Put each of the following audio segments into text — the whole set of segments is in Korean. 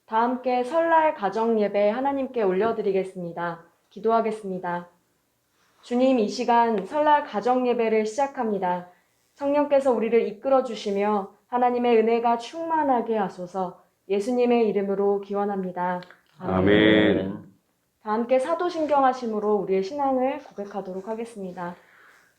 다 함께 설날 가정 예배 하나님께 올려드리겠습니다. 기도하겠습니다. 주님, 이 시간 설날 가정 예배를 시작합니다. 성령께서 우리를 이끌어 주시며 하나님의 은혜가 충만하게 하소서. 예수님의 이름으로 기원합니다. 아멘. 다 함께 사도신경하심으로 우리의 신앙을 고백하도록 하겠습니다.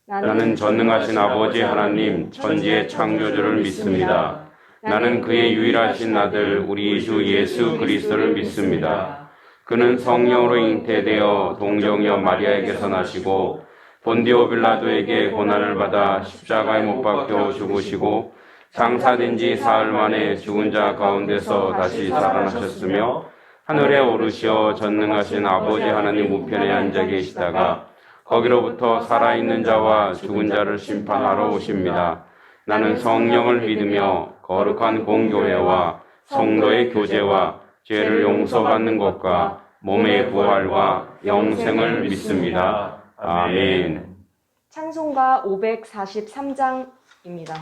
나는 전능하신 아버지 하나님 천지의 창조주를 믿습니다. 나는 그의 유일하신 아들 우리 주 예수 그리스도를 믿습니다. 그는 성령으로 잉태되어 동정녀 마리아에게서 나시고 본디오 빌라도에게 고난을 받아 십자가에 못 박혀 죽으시고 장사된 지 사흘 만에 죽은 자 가운데서 다시 살아나셨으며 하늘에 오르시어 전능하신 아버지 하나님 우편에 앉아 계시다가 거기로부터 살아있는 자와 죽은 자를 심판하러 오십니다. 나는 성령을 믿으며 거룩한 공교회와 성도의 교제와 죄를 용서받는 것과 몸의 부활과 영생을 믿습니다. 아멘. 찬송가 543장입니다.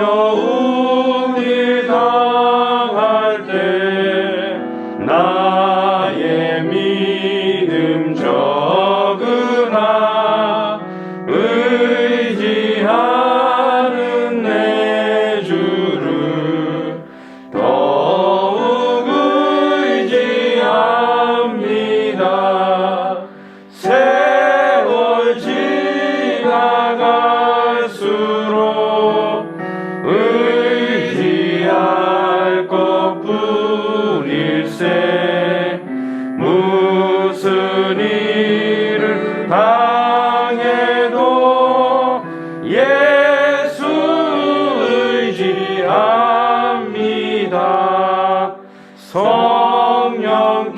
어려운 일 당할 때 나의 믿음 적으나 의지하는 내 주를 더욱 의지합니다. 세월 지나갈수록 의지할 것뿐일세. 무슨 일을 당해도 예수 의지합니다. 성령께서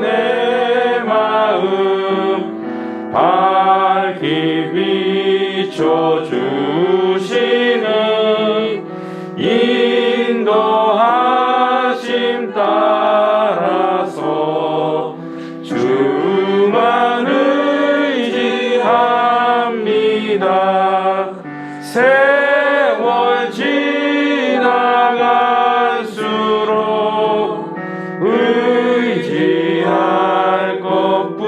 내 마음 밝히 비춰주시는 인도하심 따라서 주만 의지합니다. 세월 지나갈수록 의지할 것뿐일세.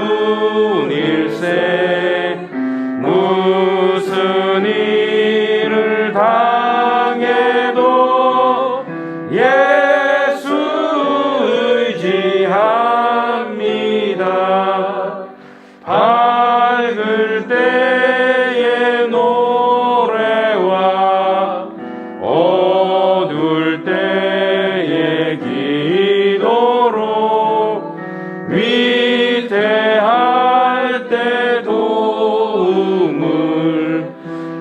무슨 일을 당해도 예수 의지합니다. 밝을 때의 노래와 어두울 때의 기도로 위태할 때 도움을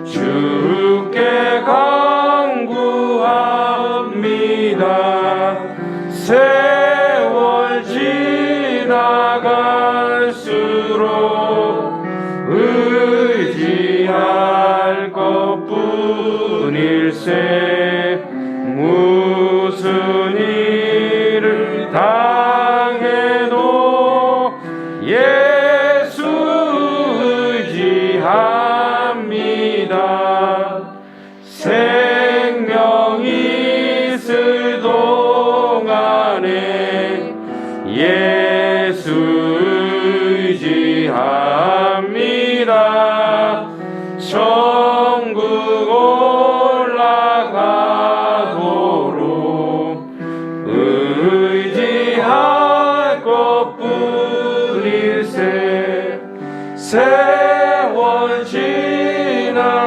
주께 간구합니다. 세월 지나갈수록 의지할 것뿐일세. 무슨 일을 당해도 예수 의지합니다. 생명이 있을 동안에 예수 의지합니다. 천국 올라가도록 의지할 것뿐일세. 세월 지나갈수록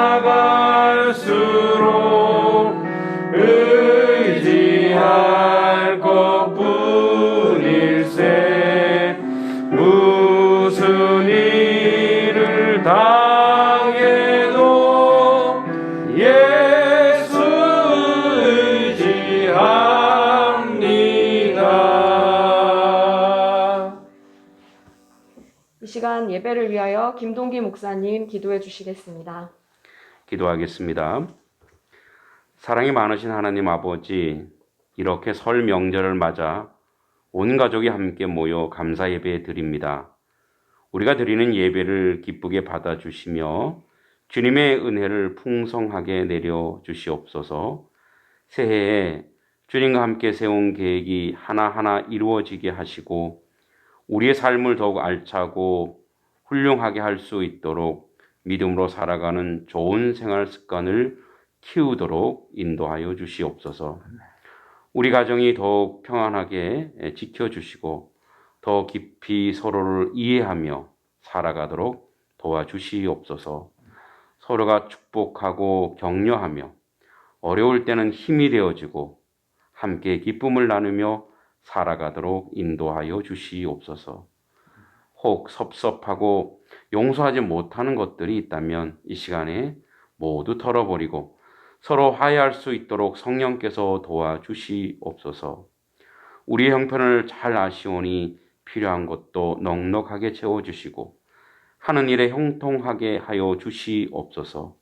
의지할 것뿐일세. 무슨 일을 당해도 예수 의지합니다. 이 시간 예배를 위하여 김동기 목사님 기도해 주시겠습니다. 기도하겠습니다. 사랑이 많으신 하나님 아버지, 이렇게 설 명절을 맞아 온 가족이 함께 모여 감사 예배 드립니다. 우리가 드리는 예배를 기쁘게 받아주시며 주님의 은혜를 풍성하게 내려 주시옵소서. 새해에 주님과 함께 세운 계획이 하나하나 이루어지게 하시고 우리의 삶을 더욱 알차고 훌륭하게 할 수 있도록 믿음으로 살아가는 좋은 생활 습관을 키우도록 인도하여 주시옵소서. 우리 가정이 더욱 평안하게 지켜주시고 더 깊이 서로를 이해하며 살아가도록 도와주시옵소서. 서로가 축복하고 격려하며 어려울 때는 힘이 되어지고 함께 기쁨을 나누며 살아가도록 인도하여 주시옵소서. 혹 섭섭하고 용서하지 못하는 것들이 있다면 이 시간에 모두 털어버리고 서로 화해할 수 있도록 성령께서 도와주시옵소서. 우리의 형편을 잘 아시오니 필요한 것도 넉넉하게 채워주시고 하는 일에 형통하게 하여 주시옵소서.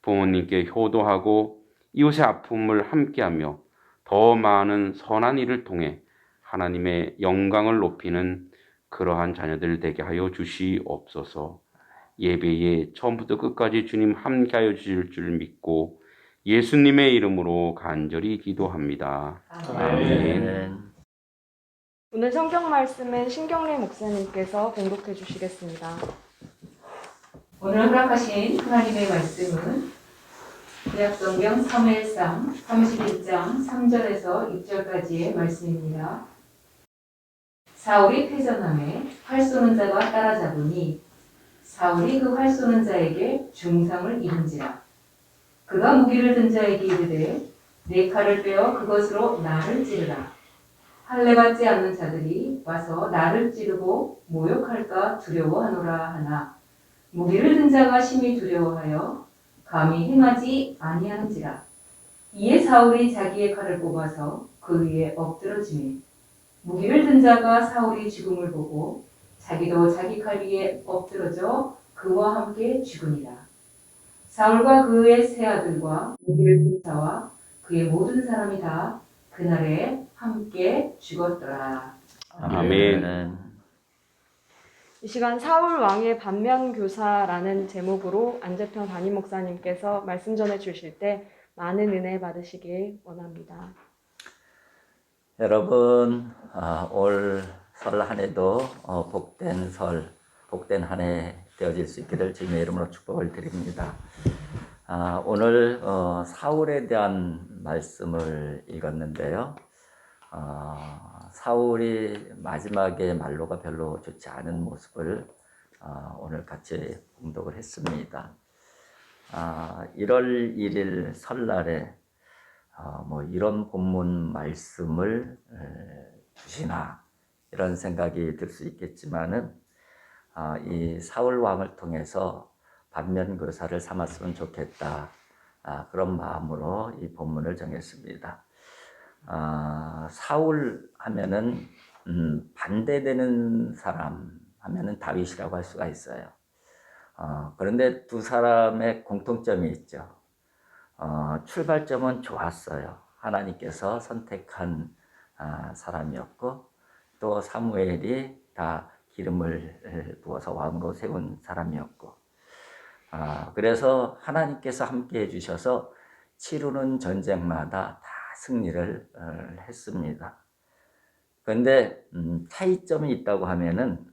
부모님께 효도하고 이웃의 아픔을 함께하며 더 많은 선한 일을 통해 하나님의 영광을 높이는 그러한 자녀들 되게 하여 주시옵소서. 예배에 처음부터 끝까지 주님 함께하여 주실 줄 믿고 예수님의 이름으로 간절히 기도합니다. 아멘. 오늘 성경 말씀은 신경래 목사님께서 봉독해 주시겠습니다. 오늘 허락하신 하나님의 말씀은 구약성경 사무엘상 31장 3절에서 6절까지의 말씀입니다. 사울이 패전함에 활 쏘는 자가 따라잡으니 사울이 그 활 쏘는 자에게 중상을 입은지라. 그가 무기를 든 자에게 이르되 내 칼을 빼어 그것으로 나를 찌르라. 할례받지 않는 자들이 와서 나를 찌르고 모욕할까 두려워하노라 하나 무기를 든 자가 심히 두려워하여 감히 행하지 아니하는지라. 이에 사울이 자기의 칼을 뽑아서 그 위에 엎드러지매 무기를 든 자가 사울이 죽음을 보고 자기도 자기 칼 위에 엎드러져 그와 함께 죽으니라. 사울과 그의 세 아들과 무기를 든 자와 그의 모든 사람이 다 그날에 함께 죽었더라. 아멘. 이 시간 사울 왕의 반면교사라는 제목으로 안재평 담임 목사님께서 말씀 전해 주실 때 많은 은혜 받으시길 원합니다. 여러분, 올 설 한 해도 복된 설, 복된 한 해 되어질 수 있기를 주님의 이름으로 축복을 드립니다. 오늘 사울에 대한 말씀을 읽었는데요. 사울이 마지막에 말로가 별로 좋지 않은 모습을 오늘 같이 봉독을 했습니다. 1월 1일 설날에 뭐 이런 본문 말씀을 주시나 이런 생각이 들 수 있겠지만은 이 사울 왕을 통해서 반면교사를 삼았으면 좋겠다, 그런 마음으로 이 본문을 정했습니다. 사울 하면은 반대되는 사람 하면은 다윗이라고 할 수가 있어요. 그런데 두 사람의 공통점이 있죠. 출발점은 좋았어요. 하나님께서 선택한 사람이었고 또 사무엘이 다 기름을 부어서 왕으로 세운 사람이었고, 그래서 하나님께서 함께 해주셔서 치르는 전쟁마다 다 승리를 했습니다. 그런데 차이점이 있다고 하면은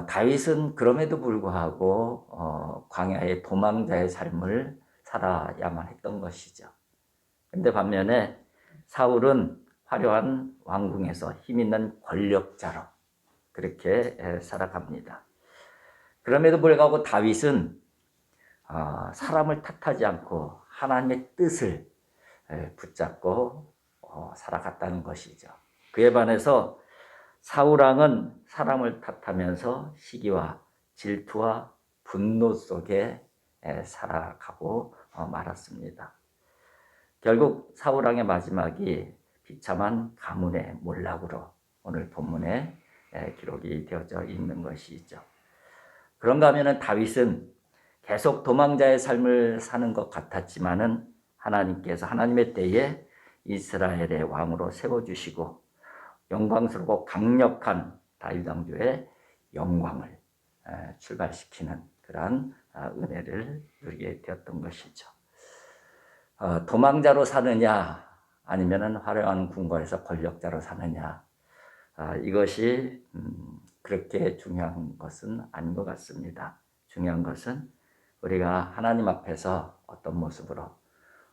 다윗은 그럼에도 불구하고 광야의 도망자의 삶을 살아야만 했던 것이죠. 그런데 반면에 사울은 화려한 왕궁에서 힘있는 권력자로 그렇게 살아갑니다. 그럼에도 불구하고 다윗은 사람을 탓하지 않고 하나님의 뜻을 붙잡고 살아갔다는 것이죠. 그에 반해서 사울왕은 사람을 탓하면서 시기와 질투와 분노 속에 살아가고 말았습니다. 결국 사울왕의 마지막이 비참한 가문의 몰락으로 오늘 본문에 기록이 되어져 있는 것이죠. 그런가 하면은 다윗은 계속 도망자의 삶을 사는 것 같았지만은 하나님께서 하나님의 때에 이스라엘의 왕으로 세워주시고 영광스럽고 강력한 다윗 왕조의 영광을 출발시키는 그러한 은혜를 누리게 되었던 것이죠. 도망자로 사느냐 아니면 화려한 궁궐에서 권력자로 사느냐, 이것이 그렇게 중요한 것은 아닌 것 같습니다. 중요한 것은 우리가 하나님 앞에서 어떤 모습으로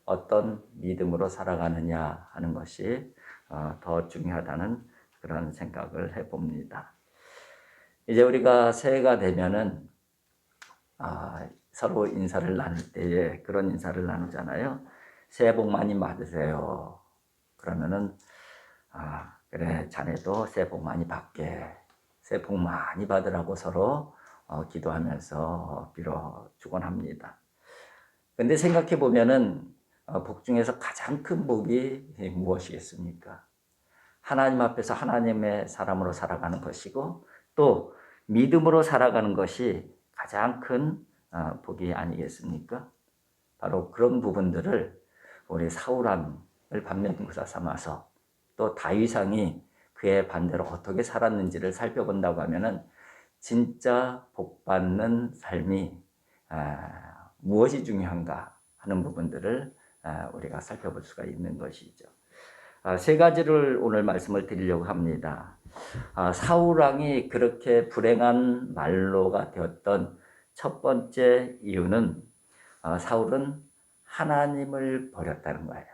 어떤 믿음으로 살아가느냐 하는 것이 더 중요하다는 그런 생각을 해봅니다. 이제 우리가 새해가 되면은 서로 인사를 나눌 때에 그런 인사를 나누잖아요. 새해 복 많이 받으세요. 그러면은 그래 자네도 새해 복 많이 받게, 새해 복 많이 받으라고 서로 기도하면서 빌어 주곤 합니다. 근데 생각해 보면은 복 중에서 가장 큰 복이 무엇이겠습니까? 하나님 앞에서 하나님의 사람으로 살아가는 것이고 또 믿음으로 살아가는 것이 가장 큰 복이 아니겠습니까? 바로 그런 부분들을 우리 사울왕을 반면교사 삼아서 또 다윗왕이 그의 반대로 어떻게 살았는지를 살펴본다고 하면은 진짜 복받는 삶이 무엇이 중요한가 하는 부분들을 우리가 살펴볼 수가 있는 것이죠. 세 가지를 오늘 말씀을 드리려고 합니다. 사울왕이 그렇게 불행한 말로가 되었던 첫 번째 이유는 사울은 하나님을 버렸다는 거예요.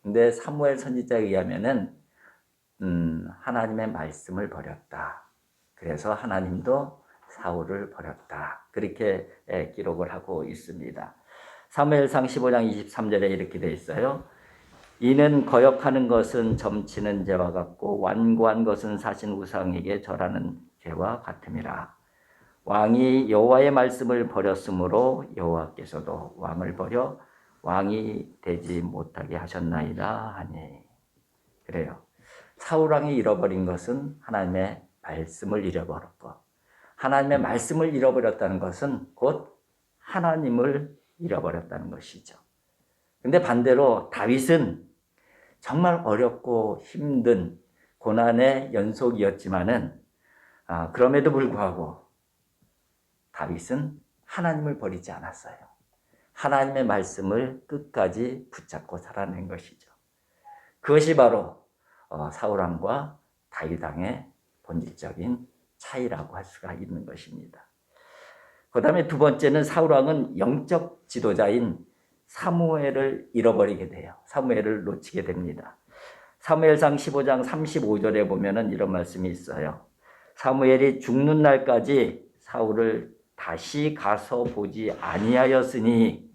근데 사무엘 선지자에 의하면은 하나님의 말씀을 버렸다. 그래서 하나님도 사울을 버렸다. 그렇게 기록을 하고 있습니다. 사무엘상 15장 23절에 이렇게 되어 있어요. 이는 거역하는 것은 점치는 죄와 같고 완고한 것은 사신 우상에게 절하는 죄와 같음이라. 왕이 여호와의 말씀을 버렸으므로 여호와께서도 왕을 버려 왕이 되지 못하게 하셨나이다 하니. 그래요. 사울왕이 잃어버린 것은 하나님의 말씀을 잃어버렸고, 하나님의 말씀을 잃어버렸다는 것은 곧 하나님을 잃어버렸다는 것이죠. 근데 반대로 다윗은 정말 어렵고 힘든 고난의 연속이었지만은 그럼에도 불구하고 다윗은 하나님을 버리지 않았어요. 하나님의 말씀을 끝까지 붙잡고 살아낸 것이죠. 그것이 바로 사울왕과 다윗왕의 본질적인 차이라고 할 수가 있는 것입니다. 그 다음에 두 번째는 사울왕은 영적 지도자인 사무엘을 잃어버리게 돼요. 사무엘을 놓치게 됩니다. 사무엘상 15장 35절에 보면은 이런 말씀이 있어요. 사무엘이 죽는 날까지 사울을 다시 가서 보지 아니하였으니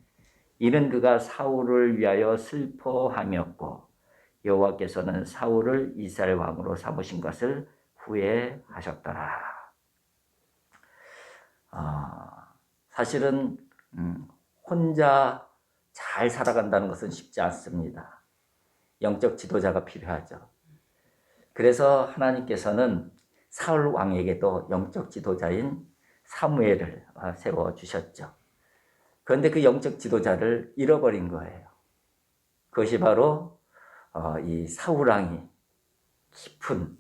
이는 그가 사울을 위하여 슬퍼함이었고 여호와께서는 사울을 이스라엘 왕으로 삼으신 것을 후회하셨더라. 사실은 혼자 잘 살아간다는 것은 쉽지 않습니다. 영적 지도자가 필요하죠. 그래서 하나님께서는 사울 왕에게도 영적 지도자인 사무엘을 세워주셨죠. 그런데 그 영적 지도자를 잃어버린 거예요. 그것이 바로 이 사울 왕이 깊은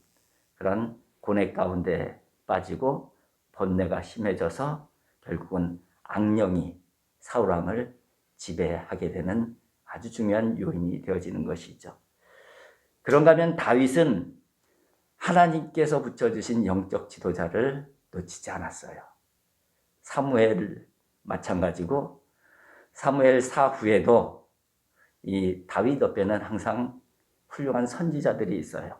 그런 고뇌 가운데 빠지고 번뇌가 심해져서 결국은 악령이 사울 왕을 지배하게 되는 아주 중요한 요인이 되어지는 것이죠. 그런가 하면 다윗은 하나님께서 붙여주신 영적 지도자를 놓치지 않았어요. 사무엘 마찬가지고 사무엘 사후에도 이 다윗 옆에는 항상 훌륭한 선지자들이 있어요.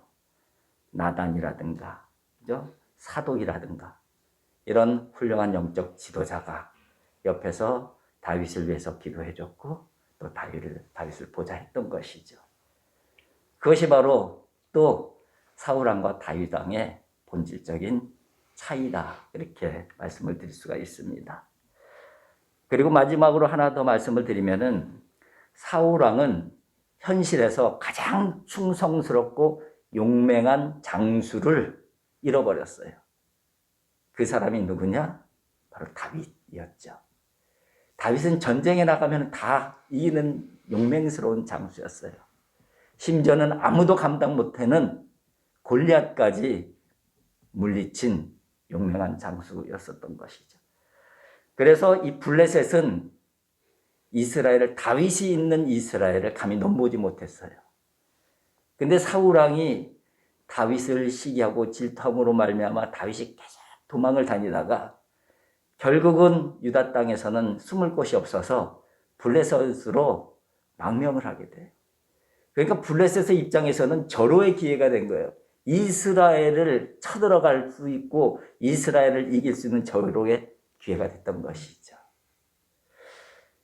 나단이라든가 그죠? 사독이라든가 이런 훌륭한 영적 지도자가 옆에서 다윗을 위해서 기도해줬고 또 다윗을 보좌 했던 것이죠. 그것이 바로 또 사울왕과 다윗왕의 본질적인 차이다. 이렇게 말씀을 드릴 수가 있습니다. 그리고 마지막으로 하나 더 말씀을 드리면은 사울왕은 현실에서 가장 충성스럽고 용맹한 장수를 잃어버렸어요. 그 사람이 누구냐? 바로 다윗이었죠. 다윗은 전쟁에 나가면 다 이기는 용맹스러운 장수였어요. 심지어는 아무도 감당 못하는 골리앗까지 물리친 용맹한 장수였었던 것이죠. 그래서 이 블레셋은 이스라엘을, 다윗이 있는 이스라엘을 감히 넘보지 못했어요. 근데 사울왕이 다윗을 시기하고 질투함으로 말미암아 다윗이 계속 도망을 다니다가 결국은 유다 땅에서는 숨을 곳이 없어서 블레셋으로 망명을 하게 돼요. 그러니까 블레셋의 입장에서는 절호의 기회가 된 거예요. 이스라엘을 쳐들어갈 수 있고 이스라엘을 이길 수 있는 절호의 기회가 됐던 것이죠.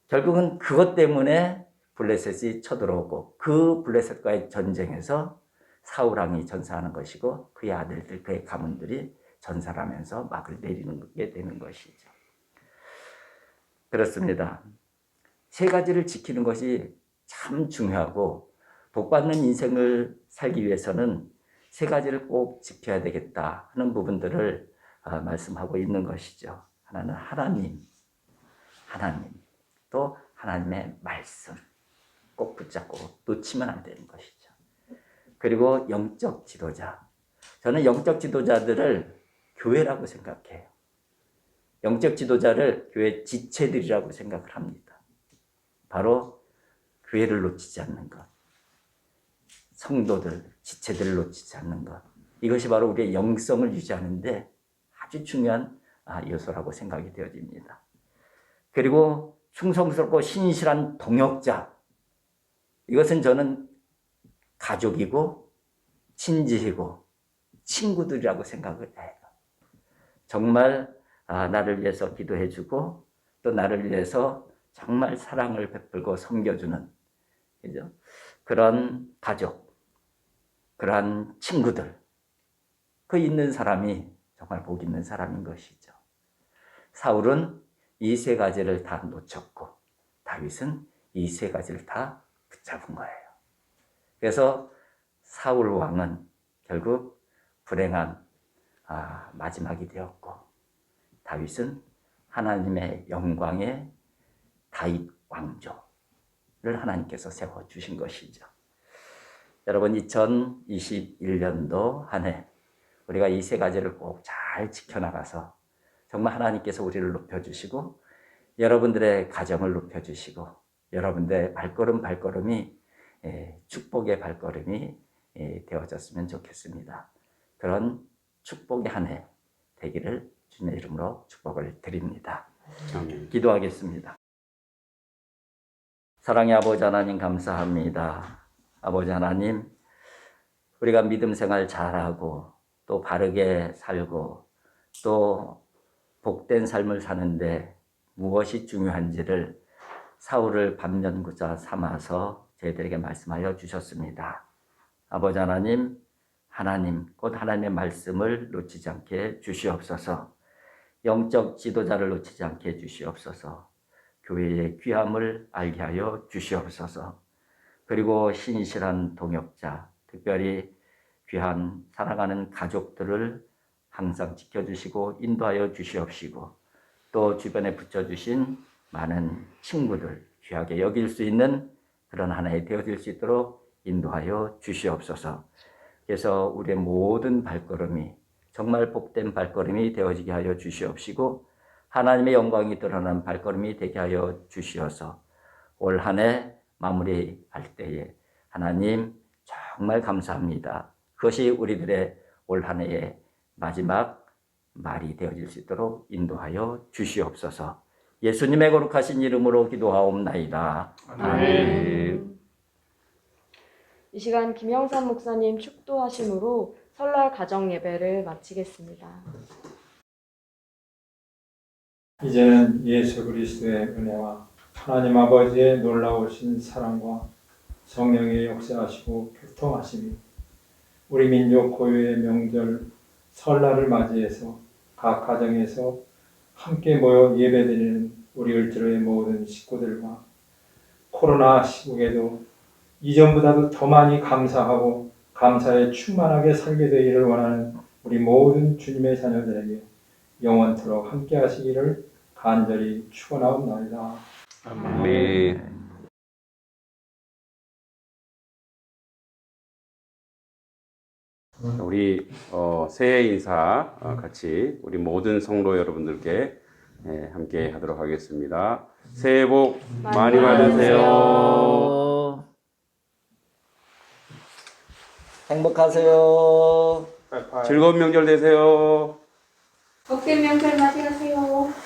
결국은 그것 때문에 블레셋이 쳐들어오고 그 블레셋과의 전쟁에서 사울왕이 전사하는 것이고 그의 아들들, 그의 가문들이 전사를 하면서 막을 내리는 게 되는 것이죠. 그렇습니다. 세 가지를 지키는 것이 참 중요하고 복받는 인생을 살기 위해서는 세 가지를 꼭 지켜야 되겠다 하는 부분들을 말씀하고 있는 것이죠. 하나는 하나님, 또 하나님의 말씀 꼭 붙잡고 놓치면 안 되는 것이죠. 그리고 영적 지도자. 저는 영적 지도자들을 교회라고 생각해요. 영적 지도자를 교회 지체들이라고 생각을 합니다. 바로 교회를 놓치지 않는 것. 성도들, 지체들을 놓치지 않는 것. 이것이 바로 우리의 영성을 유지하는데 아주 중요한 요소라고 생각이 되어집니다. 그리고 충성스럽고 신실한 동역자. 이것은 저는 가족이고 친지이고 친구들이라고 생각을 해요. 정말 나를 위해서 기도해주고 또 나를 위해서 정말 사랑을 베풀고 섬겨주는, 그죠? 그런 가족, 그런 친구들, 그 있는 사람이 정말 복 있는 사람인 것이죠. 사울은 이 세 가지를 다 놓쳤고 다윗은 이 세 가지를 다 붙잡은 거예요. 그래서 사울 왕은 결국 불행한 마지막이 되었고 다윗은 하나님의 영광의 다윗 왕조를 하나님께서 세워주신 것이죠. 여러분 2021년도 한 해 우리가 이 세 가지를 꼭 잘 지켜나가서 정말 하나님께서 우리를 높여주시고 여러분들의 가정을 높여주시고 여러분들의 발걸음이 축복의 발걸음이 되어졌으면 좋겠습니다. 그런 축복의 한 해 되기를 주님의 이름으로 축복을 드립니다. 아멘. 기도하겠습니다. 사랑의 아버지 하나님 감사합니다. 아버지 하나님, 우리가 믿음 생활 잘하고 또 바르게 살고 또 복된 삶을 사는데 무엇이 중요한지를 사울을 반면구자 삼아서 저희들에게 말씀하여 주셨습니다. 아버지 하나님, 곧 하나님의 말씀을 놓치지 않게 주시옵소서. 영적 지도자를 놓치지 않게 해주시옵소서. 교회의 귀함을 알게 하여 주시옵소서. 그리고 신실한 동역자, 특별히 귀한 사랑하는 가족들을 항상 지켜주시고 인도하여 주시옵시고 또 주변에 붙여주신 많은 친구들 귀하게 여길 수 있는 그런 하나의 되어질 수 있도록 인도하여 주시옵소서. 그래서 우리의 모든 발걸음이 정말 복된 발걸음이 되어지게 하여 주시옵시고 하나님의 영광이 드러나는 발걸음이 되게 하여 주시어서 올 한 해 마무리할 때에 하나님 정말 감사합니다. 그것이 우리들의 올 한 해의 마지막 말이 되어질 수 있도록 인도하여 주시옵소서. 예수님의 거룩하신 이름으로 기도하옵나이다. 아멘. 이 시간 김영삼 목사님 축도하심으로 설날 가정 예배를 마치겠습니다. 이제는 예수 그리스도의 은혜와 하나님 아버지의 놀라우신 사랑과 성령의 역사하시고 교통하심이 우리 민족 고유의 명절 설날을 맞이해서 각 가정에서 함께 모여 예배드리는 우리 을지로의 모든 식구들과 코로나 시국에도 이전보다도 더 많이 감사하고 감사에 충만하게 살게 되기를 원하는 우리 모든 주님의 자녀들에게 영원토록 함께 하시기를 간절히 축원하옵나이다. 아멘. 우리 새해 인사 같이 우리 모든 성도 여러분들께 함께 하도록 하겠습니다. 새해 복 많이 받으세요. 행복하세요. 즐거운 명절 되세요. 복된 명절 맞이하세요.